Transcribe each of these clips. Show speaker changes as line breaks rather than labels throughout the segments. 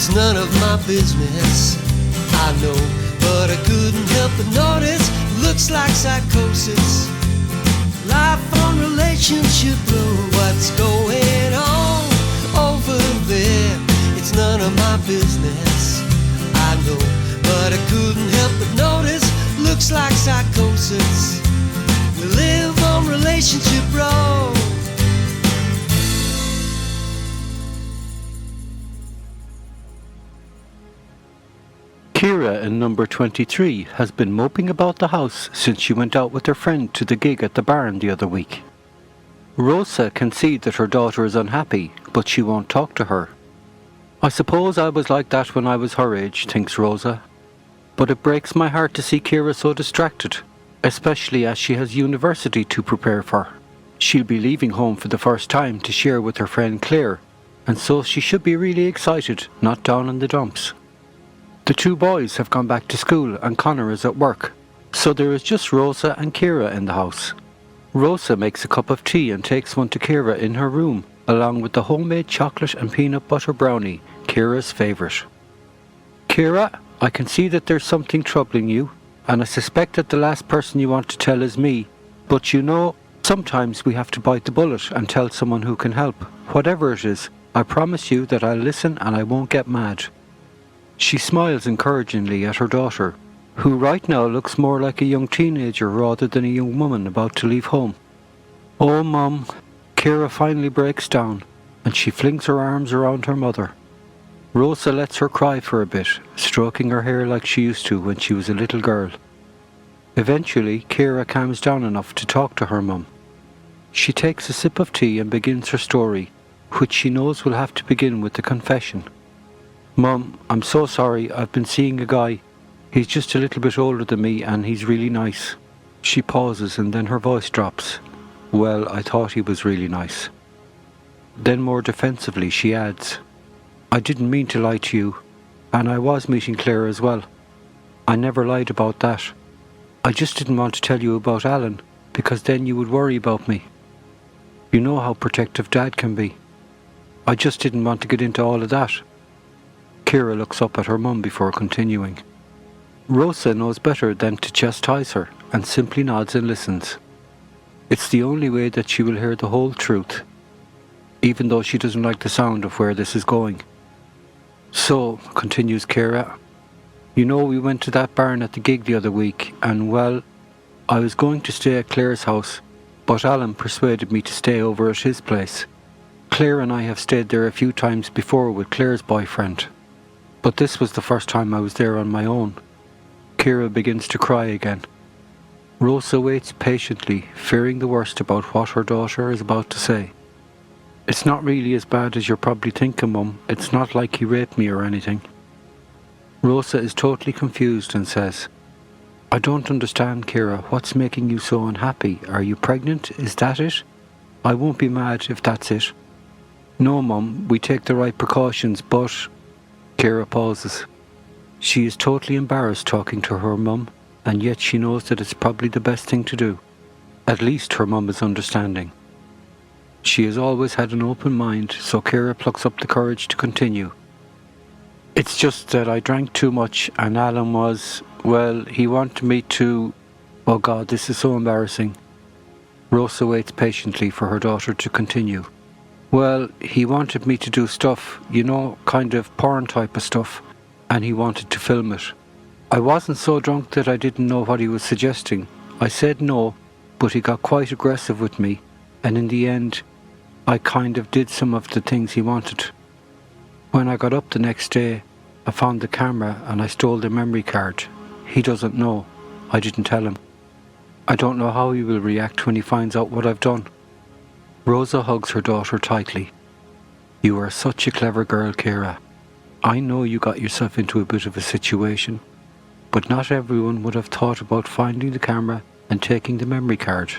It's none of my business, I know, but I couldn't help but notice. Looks like psychosis. Life on relationship low. What's going on over there? It's none of my business, I know, but I couldn't help but notice. Looks like psychosis. We live on relationship road.
Kira in number 23 has been moping about the house since she went out with her friend to the gig at the barn the other week. Rosa can see that her daughter is unhappy, but she won't talk to her. I suppose I was like that when I was her age, thinks Rosa. But it breaks my heart to see Kira so distracted, especially as she has university to prepare for. She'll be leaving home for the first time to share with her friend Claire, and so she should be really excited, not down in the dumps. The two boys have gone back to school and Connor is at work, so there is just Rosa and Kira in the house. Rosa makes a cup of tea and takes one to Kira in her room, along with the homemade chocolate and peanut butter brownie, Kira's favourite. Kira, I can see that there's something troubling you, and I suspect that the last person you want to tell is me, but you know, sometimes we have to bite the bullet and tell someone who can help. Whatever it is, I promise you that I'll listen and I won't get mad. She smiles encouragingly at her daughter, who right now looks more like a young teenager rather than a young woman about to leave home. Oh, Mum, Kira finally breaks down, and she flings her arms around her mother. Rosa lets her cry for a bit, stroking her hair like she used to when she was a little girl. Eventually, Kira calms down enough to talk to her mum. She takes a sip of tea and begins her story, which she knows will have to begin with the confession. Mum, I'm so sorry, I've been seeing a guy. He's just a little bit older than me and he's really nice. She pauses and then her voice drops. Well, I thought he was really nice. Then more defensively she adds, I didn't mean to lie to you, and I was meeting Claire as well. I never lied about that. I just didn't want to tell you about Alan, because then you would worry about me. You know how protective Dad can be. I just didn't want to get into all of that. Kira looks up at her mum before continuing. Rosa knows better than to chastise her and simply nods and listens. It's the only way that she will hear the whole truth, even though she doesn't like the sound of where this is going. So, continues Kira, you know we went to that barn at the gig the other week and well, I was going to stay at Claire's house, but Alan persuaded me to stay over at his place. Claire and I have stayed there a few times before with Claire's boyfriend. But this was the first time I was there on my own. Kira begins to cry again. Rosa waits patiently, fearing the worst about what her daughter is about to say. It's not really as bad as you're probably thinking, Mum. It's not like he raped me or anything. Rosa is totally confused and says, I don't understand, Kira. What's making you so unhappy? Are you pregnant? Is that it? I won't be mad if that's it. No, Mum, we take the right precautions, but... Kira pauses. She is totally embarrassed talking to her mum, and yet she knows that it's probably the best thing to do. At least her mum is understanding. She has always had an open mind, so Kira plucks up the courage to continue. It's just that I drank too much and Alan was, well, he wanted me to... Oh God, this is so embarrassing. Rosa waits patiently for her daughter to continue. Well, he wanted me to do stuff, you know, kind of porn type of stuff, and he wanted to film it. I wasn't so drunk that I didn't know what he was suggesting. I said no, but he got quite aggressive with me, and in the end, I kind of did some of the things he wanted. When I got up the next day, I found the camera and I stole the memory card. He doesn't know. I didn't tell him. I don't know how he will react when he finds out what I've done. Rosa hugs her daughter tightly. You are such a clever girl, Kira. I know you got yourself into a bit of a situation, but not everyone would have thought about finding the camera and taking the memory card.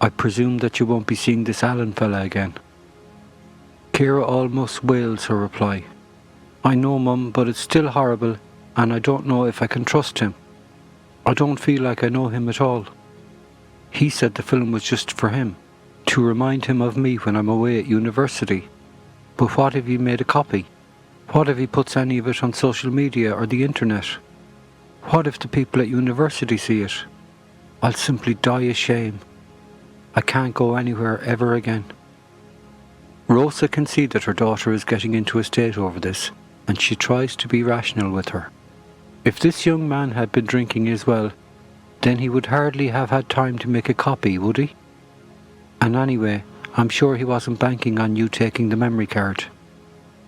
I presume that you won't be seeing this Alan fella again. Kira almost wails her reply. I know, Mum, but it's still horrible, and I don't know if I can trust him. I don't feel like I know him at all. He said the film was just for him, to remind him of me when I'm away at university. But what if he made a copy? What if he puts any of it on social media or the internet? What if the people at university see it? I'll simply die of shame. I can't go anywhere ever again. Rosa can see that her daughter is getting into a state over this, and she tries to be rational with her. If this young man had been drinking as well, then he would hardly have had time to make a copy, would he? And anyway, I'm sure he wasn't banking on you taking the memory card.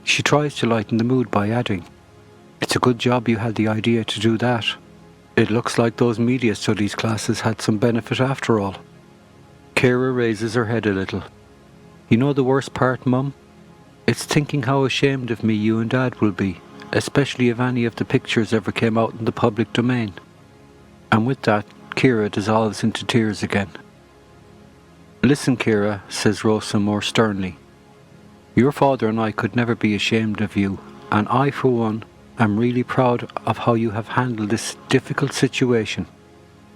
She tries to lighten the mood by adding, "It's a good job you had the idea to do that. It looks like those media studies classes had some benefit after all." Ciara raises her head a little. "You know the worst part, Mum? It's thinking how ashamed of me you and Dad will be, especially if any of the pictures ever came out in the public domain." And with that, Ciara dissolves into tears again. "Listen, Ciara," says Rosa more sternly. "Your father and I could never be ashamed of you, and I, for one, am really proud of how you have handled this difficult situation.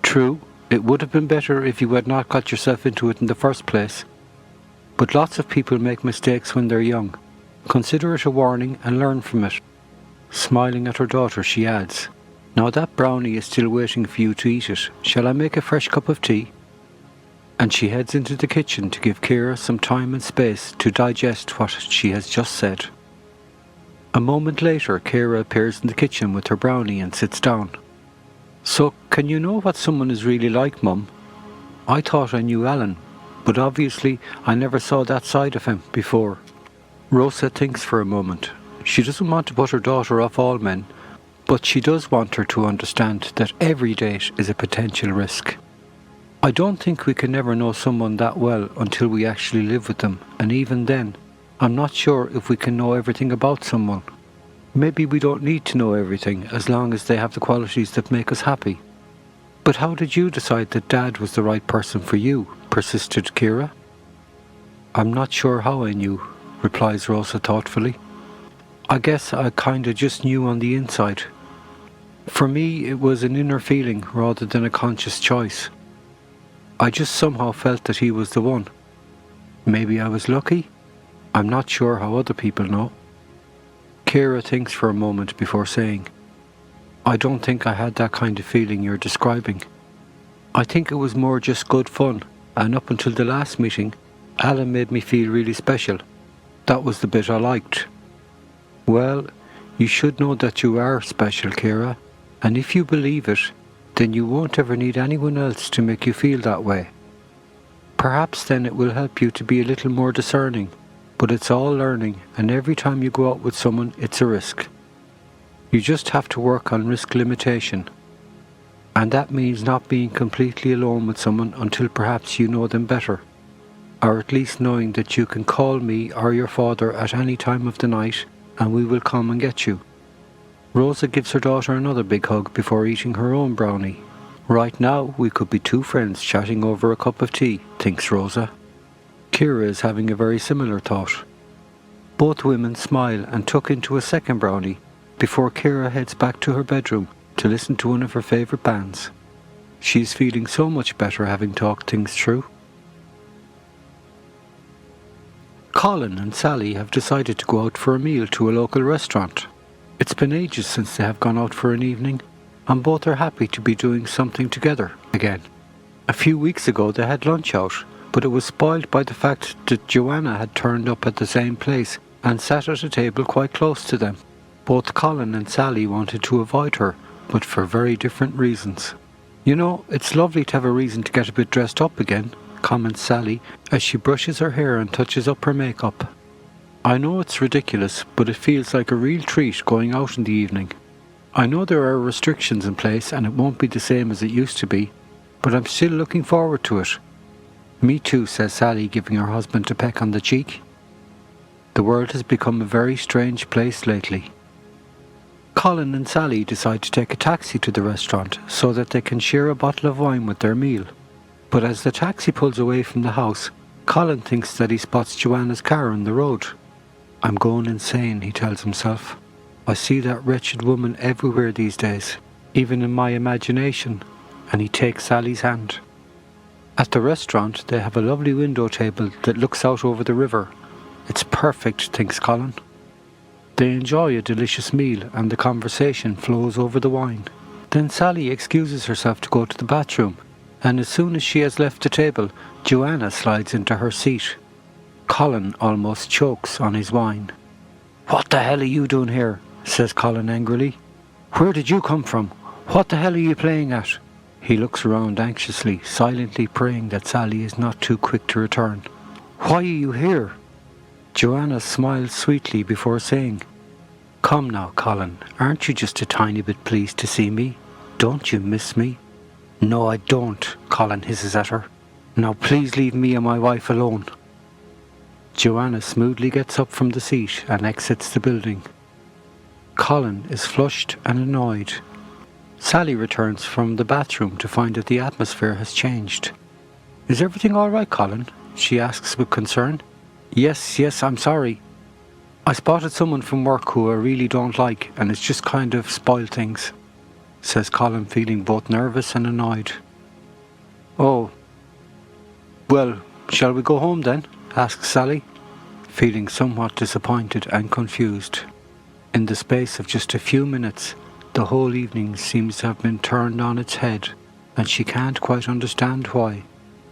True, it would have been better if you had not got yourself into it in the first place. But lots of people make mistakes when they're young. Consider it a warning and learn from it." Smiling at her daughter, she adds, "Now that brownie is still waiting for you to eat it. Shall I make a fresh cup of tea?" And she heads into the kitchen to give Ciara some time and space to digest what she has just said. A moment later, Ciara appears in the kitchen with her brownie and sits down. "So, can you know what someone is really like, Mum? I thought I knew Alan, but obviously I never saw that side of him before." Rosa thinks for a moment. She doesn't want to put her daughter off all men, but she does want her to understand that every date is a potential risk. "I don't think we can ever know someone that well until we actually live with them, and even then, I'm not sure if we can know everything about someone. Maybe we don't need to know everything as long as they have the qualities that make us happy." "But how did you decide that Dad was the right person for you?" persisted Ciara. "I'm not sure how I knew," replies Rosa thoughtfully. "I guess I kinda just knew on the inside. For me, it was an inner feeling rather than a conscious choice. I just somehow felt that he was the one. Maybe I was lucky? I'm not sure how other people know." Ciara thinks for a moment before saying, "I don't think I had that kind of feeling you're describing. I think it was more just good fun, and up until the last meeting, Alan made me feel really special. That was the bit I liked." "Well, you should know that you are special, Ciara, and if you believe it, then you won't ever need anyone else to make you feel that way. Perhaps then it will help you to be a little more discerning, but it's all learning, and every time you go out with someone, it's a risk. You just have to work on risk limitation. And that means not being completely alone with someone until perhaps you know them better, or at least knowing that you can call me or your father at any time of the night and we will come and get you." Rosa gives her daughter another big hug before eating her own brownie. Right now we could be two friends chatting over a cup of tea, thinks Rosa. Ciara is having a very similar thought. Both women smile and tuck into a second brownie before Ciara heads back to her bedroom to listen to one of her favourite bands. She is feeling so much better having talked things through. Colin and Sally have decided to go out for a meal to a local restaurant. It's been ages since they have gone out for an evening, and both are happy to be doing something together again. A few weeks ago they had lunch out, but it was spoiled by the fact that Joanna had turned up at the same place and sat at a table quite close to them. Both Colin and Sally wanted to avoid her, but for very different reasons. "You know, it's lovely to have a reason to get a bit dressed up again," comments Sally as she brushes her hair and touches up her makeup. "I know it's ridiculous, but it feels like a real treat going out in the evening. I know there are restrictions in place and it won't be the same as it used to be, but I'm still looking forward to it." "Me too," says Sally, giving her husband a peck on the cheek. The world has become a very strange place lately. Colin and Sally decide to take a taxi to the restaurant so that they can share a bottle of wine with their meal. But as the taxi pulls away from the house, Colin thinks that he spots Joanna's car on the road. "I'm going insane," he tells himself. "I see that wretched woman everywhere these days, even in my imagination," and he takes Sally's hand. At the restaurant they have a lovely window table that looks out over the river. It's perfect, thinks Colin. They enjoy a delicious meal and the conversation flows over the wine. Then Sally excuses herself to go to the bathroom, and as soon as she has left the table, Joanna slides into her seat. Colin almost chokes on his wine. "What the hell are you doing here?" says Colin angrily. "Where did you come from? What the hell are you playing at?" He looks around anxiously, silently praying that Sally is not too quick to return. "Why are you here?" Joanna smiles sweetly before saying, "Come now, Colin, aren't you just a tiny bit pleased to see me? Don't you miss me?" "No, I don't," Colin hisses at her. "Now please leave me and my wife alone." Joanna smoothly gets up from the seat and exits the building. Colin is flushed and annoyed. Sally returns from the bathroom to find that the atmosphere has changed. "Is everything all right, Colin?" she asks with concern. Yes, I'm sorry. I spotted someone from work who I really don't like, and it's just kind of spoiled things," says Colin, feeling both nervous and annoyed. "Oh, well, shall we go home then?" asks Sally, feeling somewhat disappointed and confused. In the space of just a few minutes, the whole evening seems to have been turned on its head, and she can't quite understand why.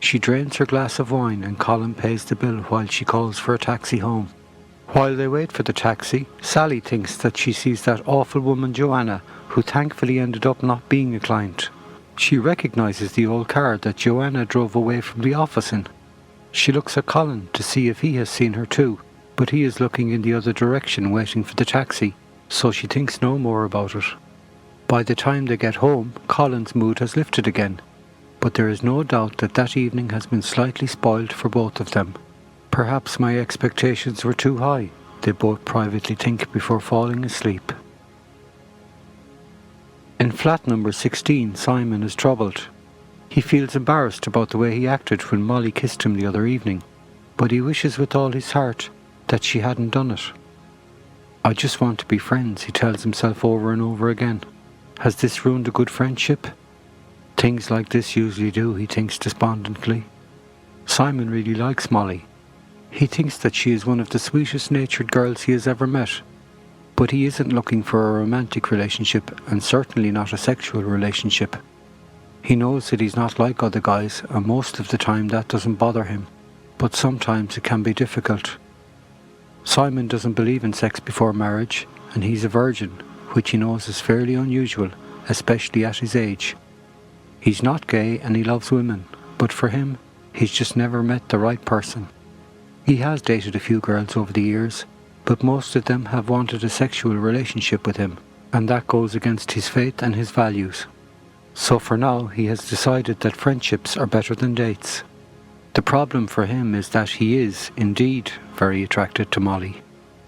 She drains her glass of wine and Colin pays the bill while she calls for a taxi home. While they wait for the taxi, Sally thinks that she sees that awful woman Joanna, who thankfully ended up not being a client. She recognises the old car that Joanna drove away from the office in. She looks at Colin to see if he has seen her too, but he is looking in the other direction waiting for the taxi, so she thinks no more about it. By the time they get home, Colin's mood has lifted again, but there is no doubt that that evening has been slightly spoiled for both of them. "Perhaps my expectations were too high," they both privately think before falling asleep. In flat number 16, Simon is troubled. He feels embarrassed about the way he acted when Molly kissed him the other evening, but he wishes with all his heart that she hadn't done it. "I just want to be friends," he tells himself over and over again. Has this ruined a good friendship? Things like this usually do, he thinks despondently. Simon really likes Molly. He thinks that she is one of the sweetest natured girls he has ever met, but he isn't looking for a romantic relationship, and certainly not a sexual relationship. He knows that he's not like other guys, and most of the time that doesn't bother him, but sometimes it can be difficult. Simon doesn't believe in sex before marriage, and he's a virgin, which he knows is fairly unusual, especially at his age. He's not gay and he loves women, but for him, he's just never met the right person. He has dated a few girls over the years, but most of them have wanted a sexual relationship with him, and that goes against his faith and his values. So for now, he has decided that friendships are better than dates. The problem for him is that he is, indeed, very attracted to Molly.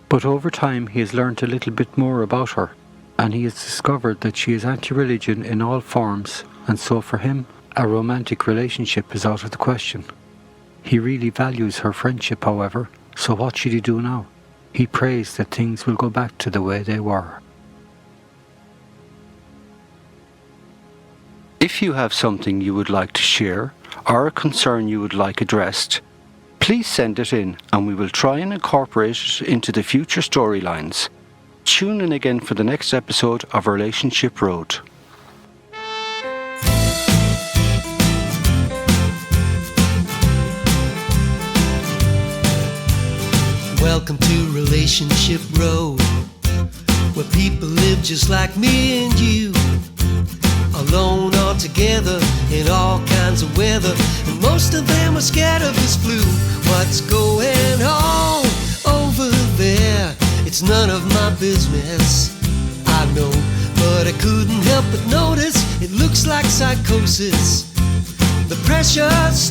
But over time he has learned a little bit more about her, and he has discovered that she is anti-religion in all forms, and so for him, a romantic relationship is out of the question. He really values her friendship, however, so what should he do now? He prays that things will go back to the way they were. If you have something you would like to share, or a concern you would like addressed, please send it in and we will try and incorporate it into the future storylines. Tune in again for the next episode of Relationship Road.
Welcome to Relationship Road, where people live just like me and you, alone or together in all kinds of weather, and most of them are scared of this flu. What's going on over there? It's none of my business, I know, but I couldn't help but notice it looks like psychosis. The pressure's